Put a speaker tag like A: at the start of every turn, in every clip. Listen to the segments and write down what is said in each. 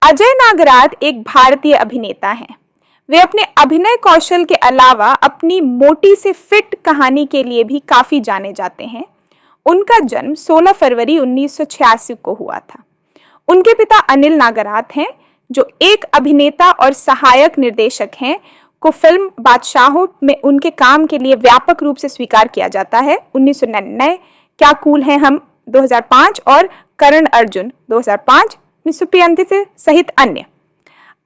A: अजय नागराथ एक भारतीय अभिनेता हैं। वे अपने अभिनय कौशल के अलावा अपनी मोटी से फिट कहानी के लिए भी काफी जाने जाते हैं। उनका जन्म 16 फरवरी 1986 को हुआ था। उनके पिता अनिल नागराथ हैं, जो एक अभिनेता और सहायक निर्देशक हैं, को फिल्म बादशाहों में उनके काम के लिए व्यापक रूप से स्वीकार किया जाता है। 1999, क्या कूल हैं हम 2005 और करण अर्जुन 2005, 1995 सहित अन्य।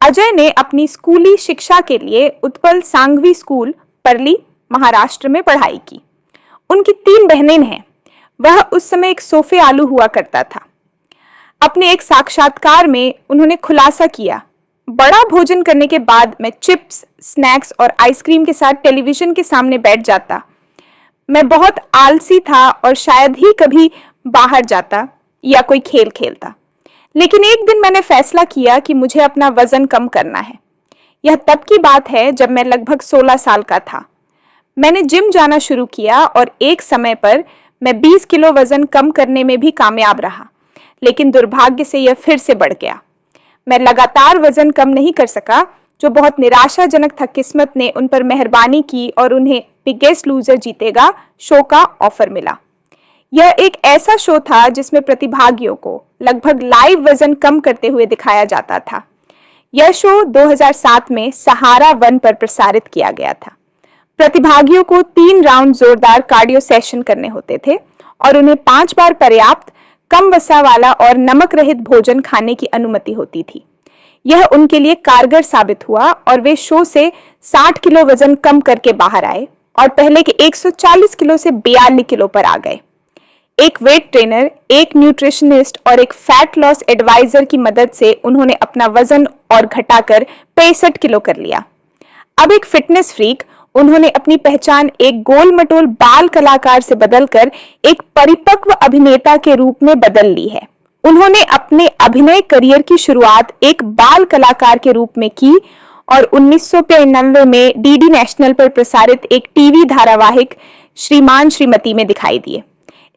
A: अजय ने अपनी स्कूली शिक्षा के लिए उत्पल सांघवी स्कूल, परली, महाराष्ट्र में पढ़ाई की। उनकी 3 बहनें हैं। वह उस समय एक सोफे आलू हुआ करता था। अपने एक साक्षात्कार में उन्होंने खुलासा किया, बड़ा भोजन करने के बाद मैं चिप्स, स्नैक्स और आइसक्रीम के साथ टेलीविजन के सामने बैठ जाता। मैं बहुत आलसी था और शायद ही कभी बाहर जाता या कोई खेल खेलता। लेकिन एक दिन मैंने फैसला किया कि मुझे अपना वजन कम करना है। यह तब की बात है जब मैं लगभग 16 साल का था। मैंने जिम जाना शुरू किया और एक समय पर मैं 20 किलो वजन कम करने में भी कामयाब रहा, लेकिन दुर्भाग्य से यह फिर से बढ़ गया। मैं लगातार वजन कम नहीं कर सका, जो बहुत निराशाजनक था। किस्मत ने उन पर मेहरबानी की और उन्हें बिगेस्ट लूजर जीतेगा शो का ऑफर मिला। यह एक ऐसा शो था जिसमें प्रतिभागियों को लगभग लाइव वजन कम करते हुए दिखाया जाता था। यह शो 2007 में सहारा 1 पर प्रसारित किया गया था। प्रतिभागियों को 3 राउंड जोरदार कार्डियो सेशन करने होते थे और उन्हें 5 बार पर्याप्त, कम वसा वाला और नमक रहित भोजन खाने की अनुमति होती थी। यह उनके लिए कारगर साबित हुआ और वे शो से 60 किलो वजन कम करके बाहर आए और पहले के 140 किलो से 42 किलो पर आ गए। एक वेट ट्रेनर, एक न्यूट्रिशनिस्ट और एक फैट लॉस एडवाइजर की मदद से उन्होंने अपना वजन और घटाकर 65 किलो कर लिया। अब एक फिटनेस फ्रीक, उन्होंने अपनी पहचान एक गोल मटोल बाल कलाकार से बदलकर एक परिपक्व अभिनेता के रूप में बदल ली है। उन्होंने अपने अभिनय करियर की शुरुआत एक बाल कलाकार के रूप में की और 1999 में डीडी नेशनल पर प्रसारित एक टीवी धारावाहिक श्रीमान श्रीमती में दिखाई दिए।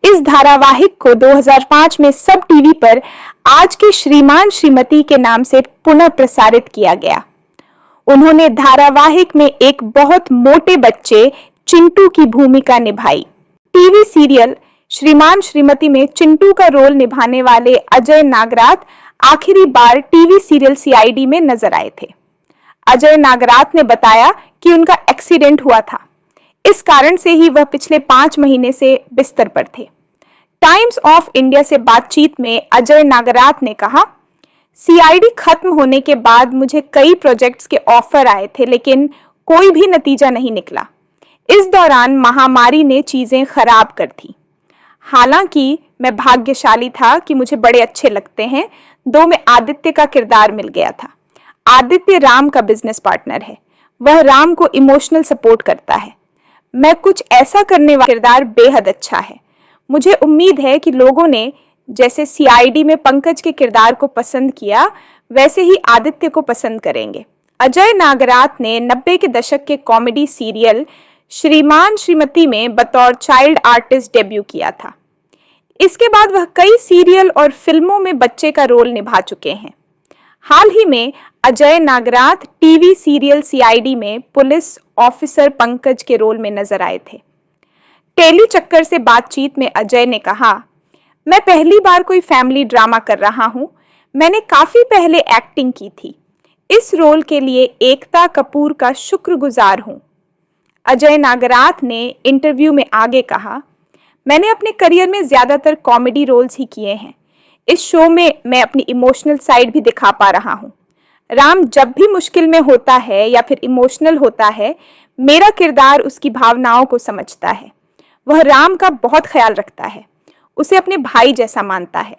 A: इस धारावाहिक को 2005 में सब टीवी पर आज के श्रीमान श्रीमती के नाम से पुनः प्रसारित किया गया। उन्होंने धारावाहिक में एक बहुत मोटे बच्चे चिंटू की भूमिका निभाई। टीवी सीरियल श्रीमान श्रीमती में चिंटू का रोल निभाने वाले अजय नागराथ आखिरी बार टीवी सीरियल सीआईडी में नजर आए थे। अजय नागराथ ने बताया कि उनका एक्सीडेंट हुआ था, इस कारण से ही वह पिछले 5 महीने से बिस्तर पर थे। टाइम्स ऑफ इंडिया से बातचीत में अजय नागराथ ने कहा, सीआईडी खत्म होने के बाद मुझे कई प्रोजेक्ट्स के ऑफर आए थे, लेकिन कोई भी नतीजा नहीं निकला। इस दौरान महामारी ने चीजें खराब कर दी। हालांकि मैं भाग्यशाली था कि मुझे बड़े अच्छे लगते हैं 2 में आदित्य का किरदार मिल गया था। आदित्य राम का बिजनेस पार्टनर है। वह राम को इमोशनल सपोर्ट करता है। मैं कुछ ऐसा करने वाला किरदार बेहद अच्छा है। मुझे उम्मीद है कि लोगों ने जैसे सीआईडी में पंकज के किरदार को पसंद किया, वैसे ही आदित्य को पसंद करेंगे। अजय नागराथ ने 90 के दशक के कॉमेडी सीरियल श्रीमान श्रीमती में बतौर चाइल्ड आर्टिस्ट डेब्यू किया था। इसके बाद वह कई सीरियल और फिल्मों में बच्चे का रोल निभा चुके हैं। हाल ही में Ajay Nagrath TV serial CID में पुलिस ऑफिसर पंकज के रोल में नजर आए थे। टेली चक्कर से बातचीत में अजय ने कहा, मैं पहली बार कोई फैमिली ड्रामा कर रहा हूं। मैंने काफी पहले एक्टिंग की थी। इस रोल के लिए एकता कपूर का शुक्रगुजार हूं। अजय नागराथ ने इंटरव्यू में आगे कहा, मैंने अपने करियर में ज्यादातर कॉमेडी रोल्स ही किए हैं। इस शो में मैं अपनी इमोशनल साइड भी दिखा पा रहा हूं। राम जब भी मुश्किल में होता है या फिर इमोशनल होता है, मेरा किरदार उसकी भावनाओं को समझता है। वह राम का बहुत ख्याल रखता है, उसे अपने भाई जैसा मानता है।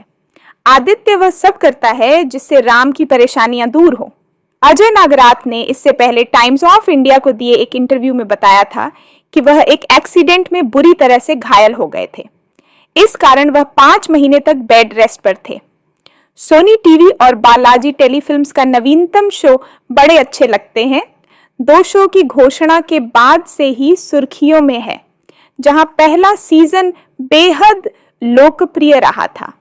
A: आदित्य वह सब करता है जिससे राम की परेशानियां दूर हो। अजय नागराथ ने इससे पहले टाइम्स ऑफ इंडिया को दिए एक इंटरव्यू में बताया था कि वह एक एक्सीडेंट में बुरी तरह से घायल हो गए थे। इस कारण वह 5 महीने तक बेड रेस्ट पर थे। सोनी टीवी और बालाजी टेलीफिल्म्स का नवीनतम शो बड़े अच्छे लगते हैं 2 शो की घोषणा के बाद से ही सुर्खियों में है, जहां पहला सीजन बेहद लोकप्रिय रहा था।